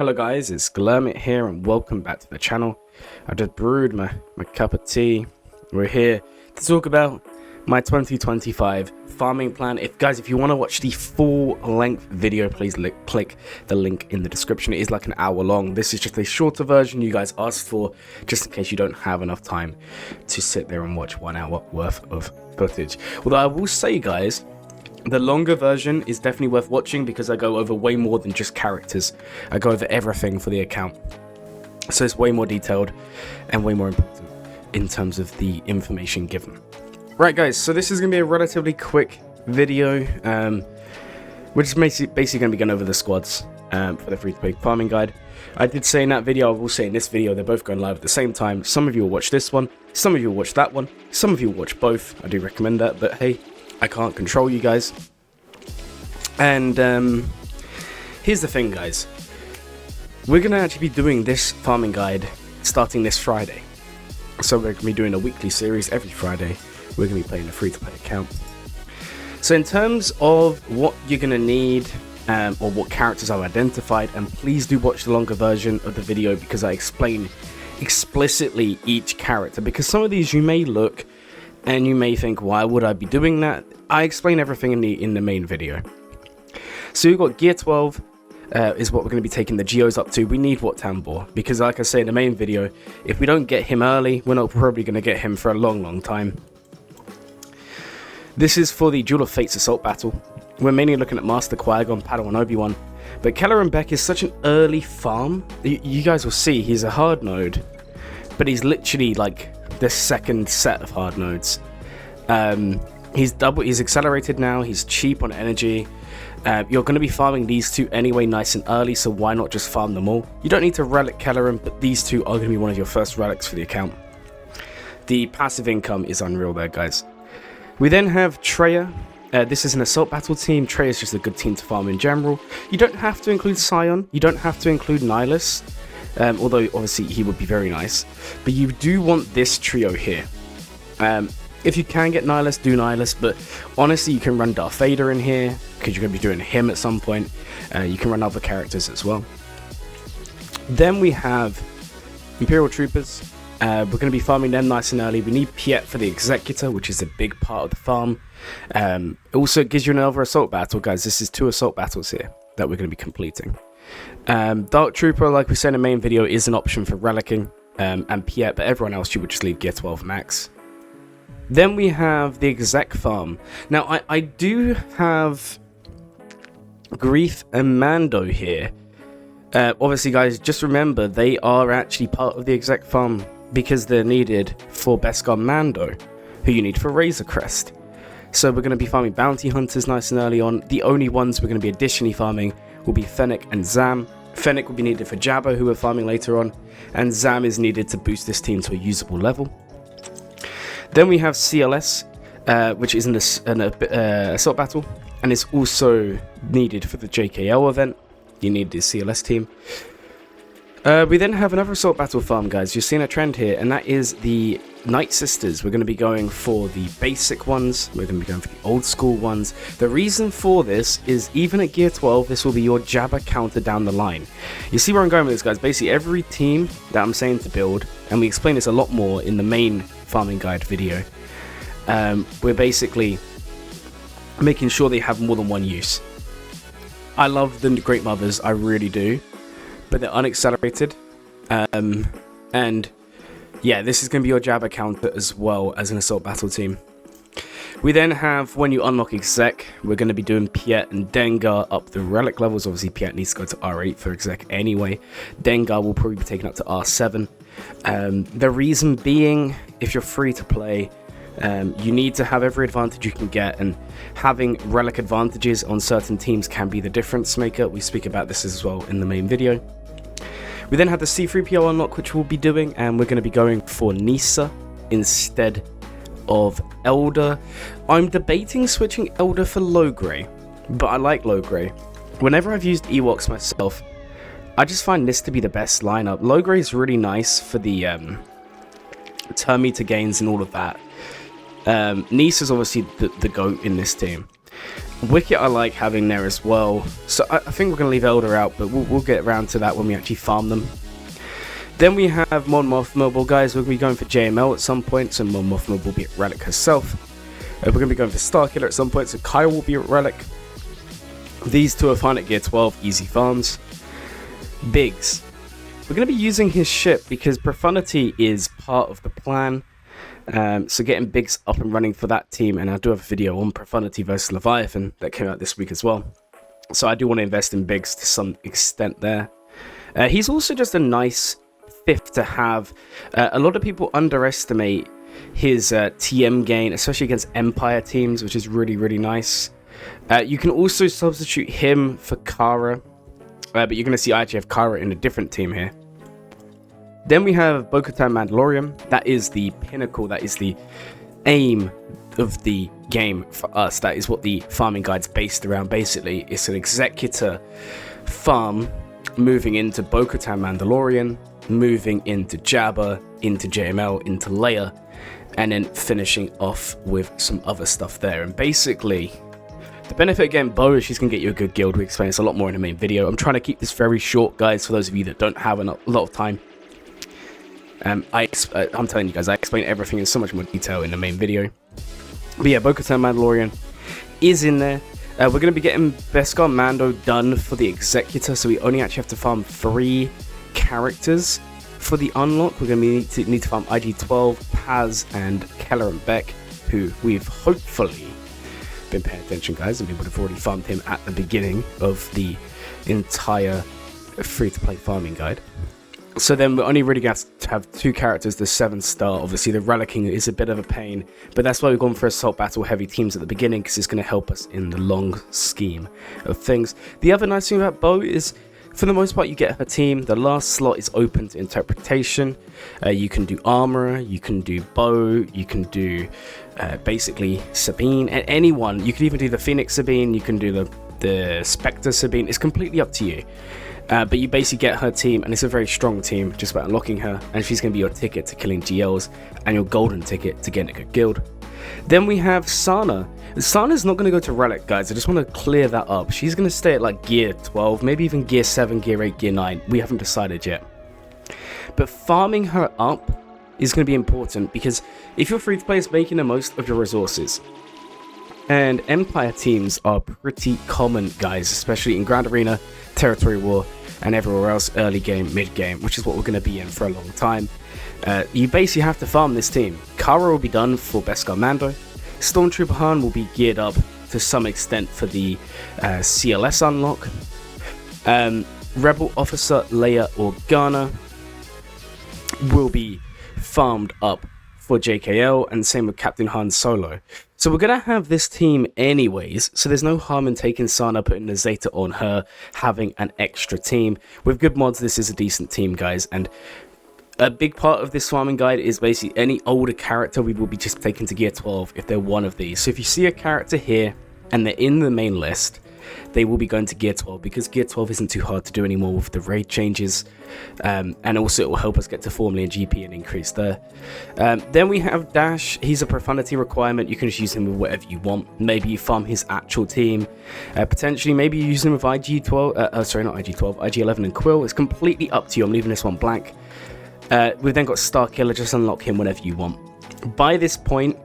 Hello guys, it's Glurmit here and welcome back to the channel. I just brewed my cup of tea. We're here to talk about my 2025 farming plan. If you want to watch the full length video, please click the link in the description. It is like an hour long. This is just a shorter version you guys asked for, just in case you don't have enough time to sit there and watch 1 hour worth of footage. Although I will say guys, the longer version is definitely worth watching because I go over way more than just characters. I go over everything for the account. So it's way more detailed and way more important in terms of the information given. Right guys, so this is going to be a relatively quick video. We're just basically going to be going over the squads for the free-to-play farming guide. I did say in that video, I will say in this video, they're both going live at the same time. Some of you will watch this one, some of you will watch that one, some of you will watch both. I do recommend that, but hey, I can't control you guys. And here's the thing guys, we're going to actually be doing this farming guide starting this Friday. So we're going to be doing a weekly series every Friday. We're going to be playing a free-to-play account. So in terms of what you're going to need or what characters I've identified, and please do watch the longer version of the video because I explain explicitly each character, because some of these you may look and you may think, why would I be doing that? I explain everything in the main video. So we've got Gear 12 is what we're going to be taking the Geos up to. We need Wat Tambor because, like I say in the main video, if we don't get him early, we're not probably going to get him for a long time. This is for the Duel of Fates Assault Battle. We're mainly looking at Master Qui-Gon, Padawan Obi-Wan. But Kelleran Beck is such an early farm. You guys will see he's a hard node, but he's literally like the second set of hard nodes. He's accelerated now, he's cheap on energy. You're going to be farming these two anyway nice and early, so why not just farm them all? You don't need to relic Kelleran, but these two are going to be one of your first relics for the account. The passive income is unreal there guys. We then have Treya. This is an assault battle team. Treya is just a good team to farm in general. You don't have to include Scion, you don't have to include Nihilus. Although obviously he would be very nice, but you do want this trio here. If you can get Nihilus, do Nihilus, but honestly you can run Darth Vader in here because you're going to be doing him at some point. You can run other characters as well. Then we have Imperial Troopers. We're going to be farming them nice and early. We need Piet for the Executor, which is a big part of the farm. It also gives you another assault battle guys. This is 2 assault battles here that we're going to be completing. Dark Trooper, like we said in the main video, is an option for relicking, and Piet, but everyone else you would just leave Gear 12 max. Then we have the Exec farm. Now I do have Grief and Mando here. Obviously guys, just remember they are actually part of the Exec farm because they're needed for Beskar Mando, who you need for Razor Crest. So we're going to be farming Bounty Hunters nice and early on. The only ones we're going to be additionally farming will be Fennec and Zam. Fennec will be needed for Jabba, who we're farming later on, and Zam is needed to boost this team to a usable level. Then we have CLS, which is an assault battle, and it's also needed for the JKL event. You need the CLS team. We then have another assault battle farm, guys. You're seeing a trend here, and that is the Night Sisters. We're going to be going for the basic ones. We're going to be going for the old school ones. The reason for this is even at Gear 12, this will be your Jabba counter down the line. You see where I'm going with this, guys? Basically, every team that I'm saying to build, and we explain this a lot more in the main farming guide video, we're basically making sure they have more than one use. I love the Great Mothers, I really do, but they're unaccelerated, and yeah, this is going to be your Jabba counter as well as an assault battle team. We then have, when you unlock Exec, we're going to be doing Piet and Dengar up the relic levels. Obviously Piet needs to go to R8 for Exec anyway. Dengar will probably be taken up to R7. The reason being, if you're free to play, you need to have every advantage you can get, and having relic advantages on certain teams can be the difference maker. We speak about this as well in the main video. We then have the C-3PO unlock, which we'll be doing, and we're going to be going for Nisa instead of Elder. I'm debating switching Elder for Logray, but I like Logray. Whenever I've used Ewoks myself, I just find this to be the best lineup. Logray is really nice for the turn meter gains and all of that. Nisa's obviously the GOAT in this team. Wicket I like having there as well. So I think we're going to leave Elder out, but we'll get around to that when we actually farm them. Then we have Mon Mothma. Well, guys, we're going to be going for JML at some point, so Mon Mothma will be at Relic herself. We're going to be going for Starkiller at some point, so Kyle will be at Relic. These two are fine at Gear 12, easy farms. Biggs. We're going to be using his ship because Profundity is part of the plan. So getting Biggs up and running for that team, and I do have a video on Profundity versus Leviathan that came out this week as well. So I do want to invest in Biggs to some extent there. He's also just a nice fifth to have. A lot of people underestimate his TM gain, especially against Empire teams, which is really, really nice. You can also substitute him for Kara, but you're going to see I actually have Kara in a different team here. Then we have Bo-Katan Mandalorian. That is the pinnacle, that is the aim of the game for us. That is what the farming guide's based around. Basically, it's an executor farm moving into Bo-Katan Mandalorian, moving into Jabba, into JML, into Leia, and then finishing off with some other stuff there. And basically, the benefit again, Bo, is she's going to get you a good guild. We explain this a lot more in the main video. I'm trying to keep this very short, guys, for those of you that don't have a lot of time. I'm telling you guys, I explain everything in so much more detail in the main video. But yeah, Bo-Katan Mandalorian is in there. We're going to be getting Beskar Mando done for the Executor, so we only actually have to farm 3 characters for the unlock. We're going to need to farm IG-12, Paz, and Keller and Beck, who we've hopefully been paying attention, guys, and we would have already farmed him at the beginning of the entire free-to-play farming guide. So then we're only really going to have 2 characters, the 7-star. Obviously, the Relicking is a bit of a pain, but that's why we've gone for Assault Battle heavy teams at the beginning, because it's going to help us in the long scheme of things. The other nice thing about Bo is, for the most part, you get her team. The last slot is open to interpretation. You can do Armorer, you can do Bo, you can do basically Sabine, and anyone. You can even do the Phoenix Sabine, you can do the Spectre Sabine. It's completely up to you. But you basically get her team, and it's a very strong team, just by unlocking her, and she's going to be your ticket to killing GLs, and your golden ticket to getting a good guild. Then we have Sana. Sana's not going to go to Relic, guys. I just want to clear that up. She's going to stay at like Gear 12, maybe even Gear 7, Gear 8, Gear 9. We haven't decided yet. But farming her up is going to be important, because if your free-to-play is making the most of your resources, and Empire teams are pretty common, guys, especially in Grand Arena, Territory War, and everywhere else, early game, mid game, which is what we're going to be in for a long time. You basically have to farm this team. Kara will be done for Beskar Mando. Stormtrooper Han will be geared up to some extent for the CLS unlock. Rebel Officer Leia Organa will be farmed up for JKL, and same with Captain Han Solo. So we're going to have this team anyways, so there's no harm in taking Sana, putting the Zeta on her, having an extra team. With good mods, this is a decent team, guys, and a big part of this farming guide is basically any older character we will be just taking to Gear 12 if they're one of these. So if you see a character here, and they're in the main list, they will be going to Gear 12, because Gear 12 isn't too hard to do anymore with the raid changes, and also it will help us get to Formally and GP and increase there. Then we have Dash. He's a Profundity requirement. You can just use him with whatever you want. Maybe you farm his actual team, potentially maybe you use him with IG-12, sorry, not IG-12, IG-11 and Quill. It's completely up to you. I'm leaving this one blank. We've then got Starkiller. Just unlock him whenever you want. By this point,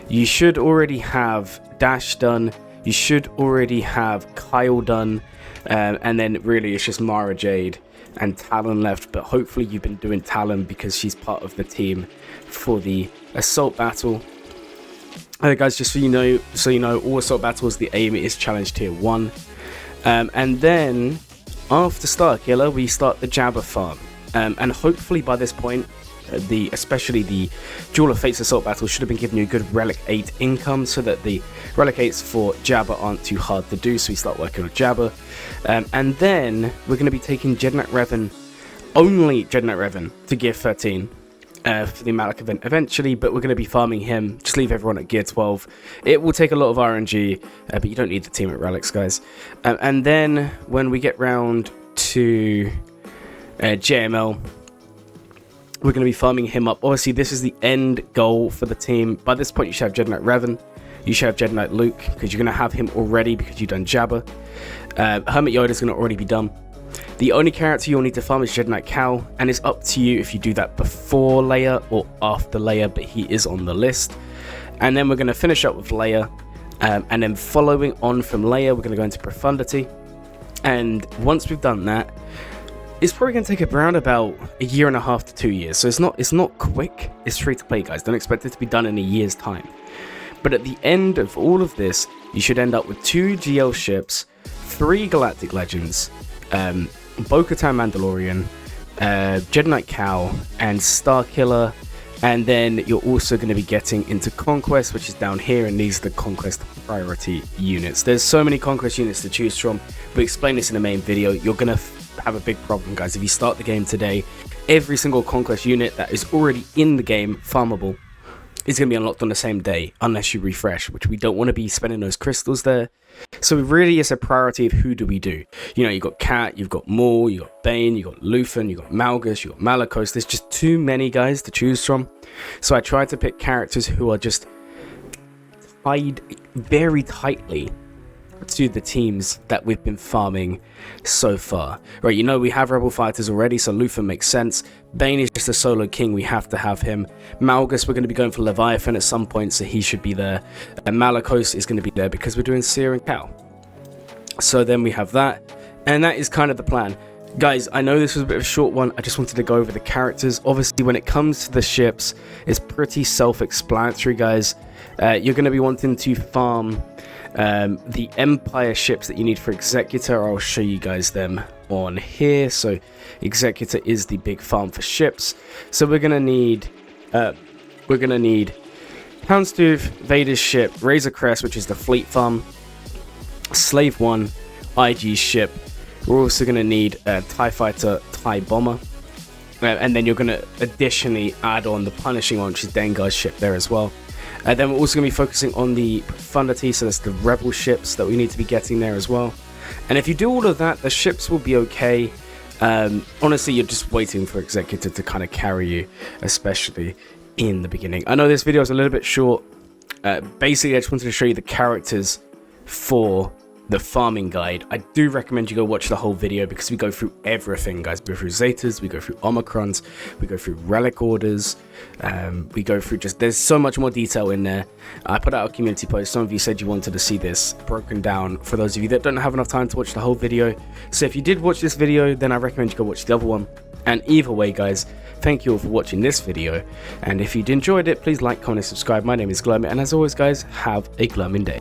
you should already have Dash done. You should already have Kyle done, and then really it's just Mara Jade and Talon left, but hopefully you've been doing Talon because she's part of the team for the Assault Battle. Guys, just so you know, all Assault Battles, the aim is Challenge Tier 1, and then after Starkiller we start the Jabba farm, and hopefully by this point especially the Duel of Fates Assault Battle should have been giving you a good Relic 8 income, so that the Relic 8s for Jabba aren't too hard to do, so we start working on Jabba. And then we're going to be taking Jednak Revan, only Jednak Revan, to Gear 13 for the Malak event eventually, but we're going to be farming him. Just leave everyone at Gear 12. It will take a lot of RNG, but you don't need the team at Relics, guys. And then when we get round to JML, we're going to be farming him up. Obviously, this is the end goal for the team. By this point, you should have Jednak Revan. you should have Jedi Knight Luke, because you're going to have him already because you've done Jabba. Hermit Yoda is going to already be done. The only character you'll need to farm is Jedi Knight Cal, and it's up to you if you do that before Leia or after Leia, but he is on the list. And then we're going to finish up with Leia, and then following on from Leia, we're going to go into Profundity. And once we've done that, it's probably going to take around about 1.5 to 2 years. So it's not quick. It's free to play, guys. Don't expect it to be done in a year's time. But at the end of all of this, you should end up with 2 GL ships, 3 Galactic Legends, Bo-Katan Mandalorian, Jedi Knight Cal, and Starkiller. And then you're also going to be getting into Conquest, which is down here, and these are the Conquest priority units. There's so many Conquest units to choose from. We explain this in the main video. You're going to have a big problem, guys. If you start the game today, every single Conquest unit that is already in the game, farmable, is going to be unlocked on the same day, unless you refresh, which we don't want to be spending those crystals there. So it really is a priority of who do we do. You know, you've got Cat, you've got Maul, you've got Bane, you've got Luthen, you've got Malgus, you've got Malakos. There's just too many guys to choose from. So I tried to pick characters who are just tied very tightly to the teams that we've been farming so far. Right, you know, we have Rebel Fighters already, so Luthen makes sense. Bane is just a solo king, we have to have him. Malgus, we're going to be going for Leviathan at some point, so he should be there. And Malakos is going to be there because we're doing Seer and Cal. So then we have that, and that is kind of the plan. Guys, I know this was a bit of a short one. I just wanted to go over the characters. Obviously, when it comes to the ships, it's pretty self-explanatory, guys. You're going to be wanting to farm the Empire ships that you need for Executor. I'll show you guys them on here. So Executor is the big farm for ships. So we're gonna need Houndstooth, Vader's ship, Razor Crest, which is the fleet farm, Slave 1, IG ship. We're also gonna need a TIE Fighter, TIE Bomber, and then you're gonna additionally add on the Punishing one, which is Dengar's ship there as well. Then we're also going to be focusing on the Profundity, so that's the Rebel ships that we need to be getting there as well. And if you do all of that, the ships will be okay. Honestly, you're just waiting for Executor to kind of carry you, especially in the beginning. I know this video is a little bit short. Basically, I just wanted to show you the characters for the farming guide. I do recommend you go watch the whole video because we go through everything, guys. We go through Zetas, we go through Omicrons, we go through relic orders, we go through there's so much more detail in there. I put out a community post. Some of you said you wanted to see this broken down for those of you that don't have enough time to watch the whole video. So if you did watch this video, then I recommend you go watch the other one. And either way, guys, thank you all for watching this video. And if you enjoyed it, please like, comment, and subscribe. My name is Glurmit, and as always, guys, have a glurming day.